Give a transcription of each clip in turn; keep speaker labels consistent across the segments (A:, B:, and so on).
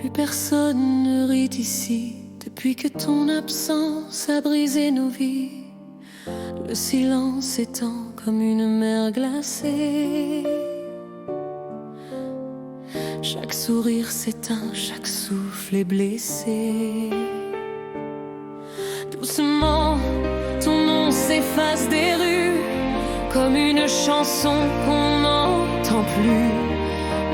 A: Plus personne ne rit ici depuis que ton absence a brisé nos vies. Le silence s'étend comme une mer glacée. Chaque sourire s'éteint, chaque souffle est blessé. Doucement, ton nom s'efface des rues, comme une chanson qu'on n'entend plus.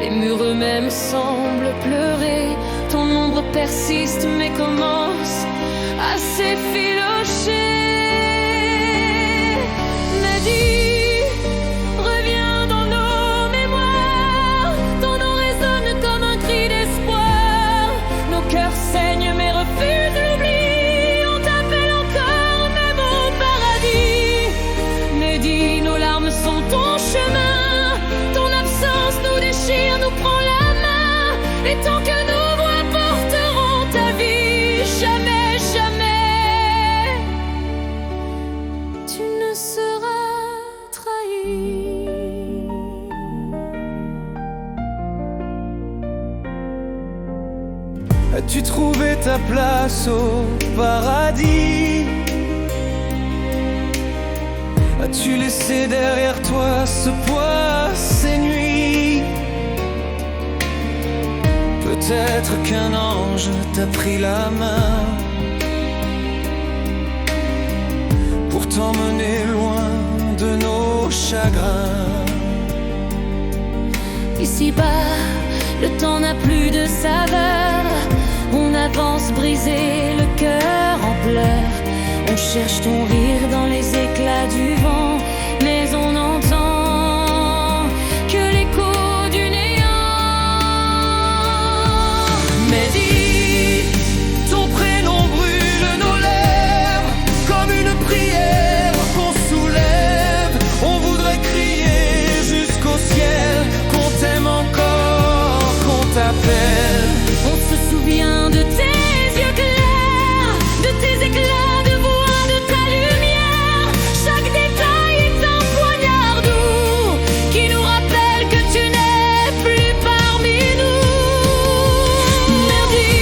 A: Les murs eux-mêmes semblent pleurer. Ton ombre persiste mais commence à s'effilocher. Mais dis, reviens dans nos mémoires. Ton nom résonne comme un cri d'espoir. Nos cœurs saignent mais refusent l'oubli. On t'appelle encore même au paradis. Mais dis, nos larmes sont ton chemin. Ton absence nous déchire, nous prend la main. Et tant que nos voix porteront ta vie, jamais, jamais tu ne seras trahi.
B: As-tu trouvé ta place au paradis? As-tu laissé derrière toi ce poids, ces nuits? Peut-être qu'un ange t'a pris la main pour t'emmener loin de nos chagrins.
A: Ici-bas, le temps n'a plus de saveur. On avance brisé, le cœur en pleurs. On cherche ton rire dans les éclats du vent, mais on n'entend que l'écho du néant.
B: Mais dis, ton prénom brûle nos lèvres comme une prière qu'on soulève. On voudrait crier jusqu'au ciel qu'on t'aime encore, qu'on t'appelle.
A: On se souvient de tes yeux clairs, de tes éclats de voix, de ta lumière. Chaque détail est un poignard doux qui nous rappelle que tu n'es plus parmi nous. Merci,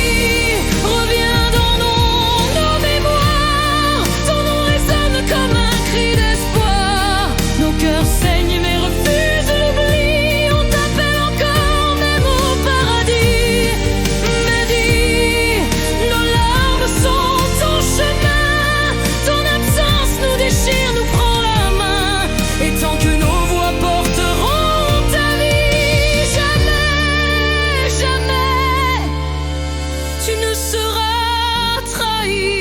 A: reviens dans nos mémoires. Ton nom résonne comme un cri d'espoir. Nos cœurs saignent mais refusent l'oubli. On t'appelle encore même au paradis. Mais dis, nos larmes sont ton chemin. Ton absence nous déchire, nous prend la main. Et tant que nos voix porteront ta vie, jamais, jamais tu ne seras trahi.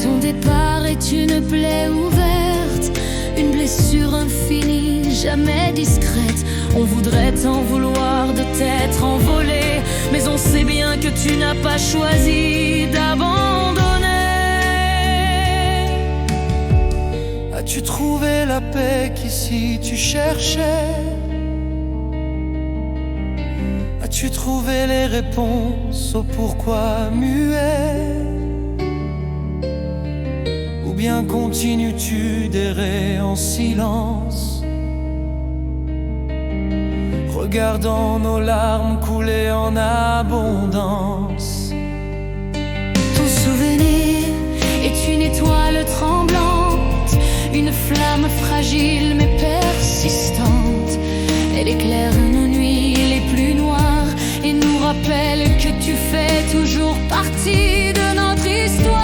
A: Ton départ est une plaie ouverte, une blessure infinie, jamais discrète. On voudrait t'en vouloir de t'être envolé, mais on sait bien que tu n'as pas choisi d'abandonner.
B: As-tu trouvé la paix qu'ici tu cherchais? As-tu trouvé les réponses au pourquoi muet? Ou bien continues-tu d'errer en silence, regardant nos larmes couler en abondance?
A: Ton souvenir est une étoile tremblante, une flamme fragile mais persistante. Elle éclaire nos nuits les plus noires et nous rappelle que tu fais toujours partie de notre histoire.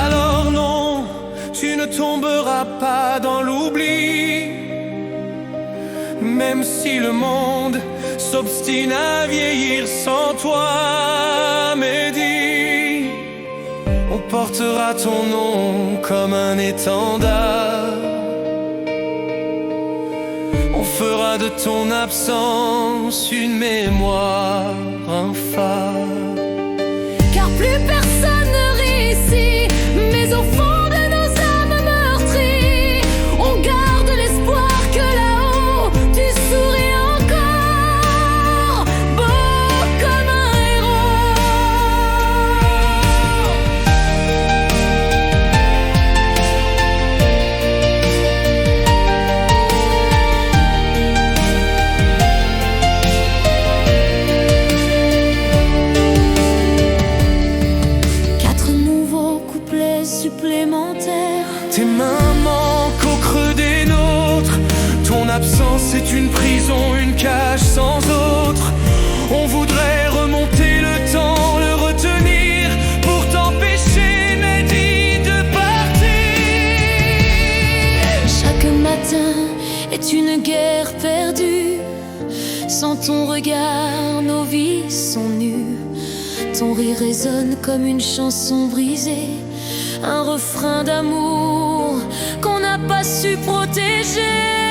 B: Alors non, tu ne tomberas pas dans l'oubli, même si le monde s'obstine à vieillir sans toi. Mais dis, on portera ton nom comme un étendard. On fera de ton absence une mémoire, un phare.
A: Car plus personne ne rit ici, mais au fond de nos âmes meurtries, on garde l'espoir que là-haut tu souris encore, beau comme un héros. supplémentaire.
B: Tes mains manquent au creux des nôtres. Ton absence est une prison, une cage sans autre. On voudrait remonter le temps, le retenir pour t'empêcher, Mehdi, de partir.
A: Chaque matin est une guerre perdue. Sans ton regard, nos vies sont nues. Ton rire résonne comme une chanson brisée, un refrain d'amour qu'on n'a pas su protéger.